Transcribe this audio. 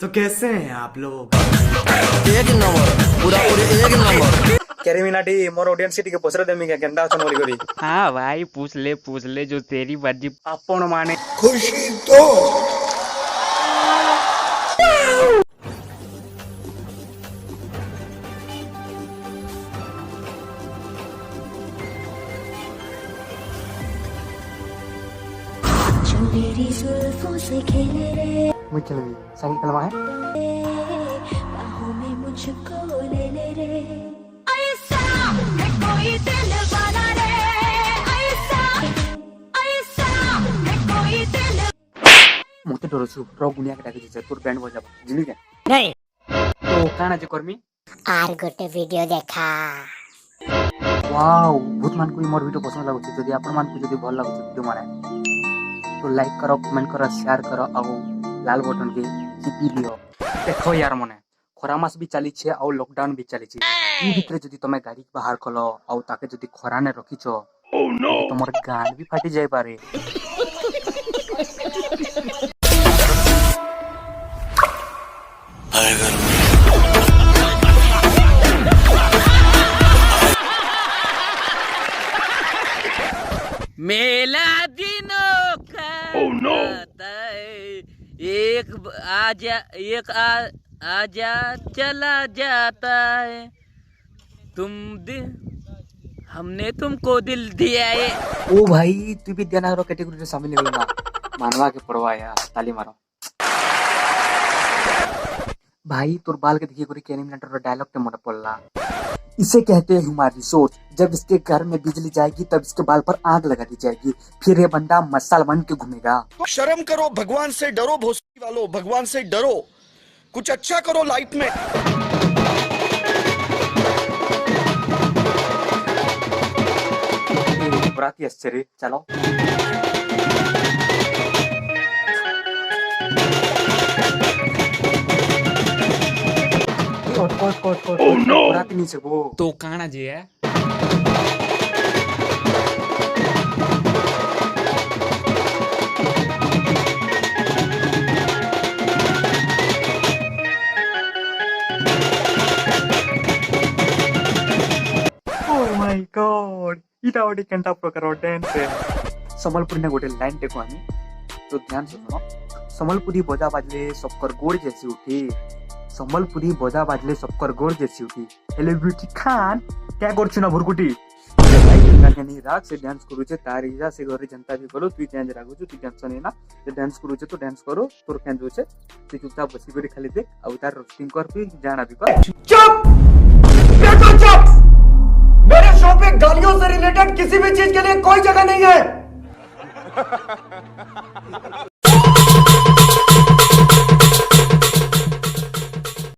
तो कैसे हैं आप लोग? एक नंबर पूरा पूरी एक नंबर। कैरिमिनाटी मोर ऑडियंस टिके पचरे देमी के केंदा अछन बोली करी हाँ भाई पूछ ले जो तेरी मर्जी। आपण माने खुशी तो जो मेरी जुल्फों से खेले रे मुझे लगी सही कलमा है बाहों में मुझको ले ले रे ऐसा है कोई दिल वाला रे ऐसा है कोई दिल मोते डरछु रो गुनिया के डाके जे तोर बैंड बजा जिनी के नहीं तो काना जे करमी आर गोटे वीडियो देखा वाओ बहुत मान को मोर वीडियो पसंद लागु जदी आपण मान को जदी भल लागु वीडियो माने तो लाइक करो कमेंट करो शेयर करो आ लाल बटन के चिपी दियो देखो यार मने खरा मास भी चली छे आ लॉकडाउन भी चली छे ई भितरे जदी तमे गाड़ी बाहर खलो आ ताके जदी खरा ने रखिछो ओह नो तमर गाल भी फाटी जाय पारे मेला दिनों का आता है एक आजा चला जाता है हमने तुमको दिल दिया है। ओ भाई तू भी देना रो कैटेगरी रे शामिल हो ना मानवा के परवाया ताली मारो भाई तोर बाल के देखिए कोई कैनिमिनेटर रो डायलॉग ते मोटा पड़ला इसे कहते हैं हमारी सोच जब इसके घर में बिजली जाएगी तब इसके बाल पर आग लगा दी जाएगी फिर ये बंदा मसाल बन के घूमेगा। शर्म करो, भगवान से डरो, भोसड़ी वालों भगवान से डरो, कुछ अच्छा करो लाइफ में। बराती आश्चर्य चलो ओह नो बराती नीचे वो तो काना जी है ओह माय गॉड इटा ओडी कंटा प्रकार डांस है संबलपुरी ने गोटे लाइन टेको आनी तो ध्यान से सुनो संबलपुरी बजा बाजले सबकर गोड़ जैसी उठी संबलपुरी बजा बाजले सबकर गोड़ जैसी उठी हेलो ब्यूटी खान क्या करछु ना भुरकुटी नहीं राग से डांस करू छे तार इजा से घरे जनता भी करो तू चेंज राखू तू टेंशन नहीं ना ते डांस करू छे तो डांस करो तोर फैन जो छे तू चुपचाप बसी करी खाली देख आ उतार रोस्टिंग कर फिर जाना भी कर चुप बेटा चुप। मेरे शो पे गालियों से रिलेटेड किसी भी चीज के लिए कोई जगह नहीं है।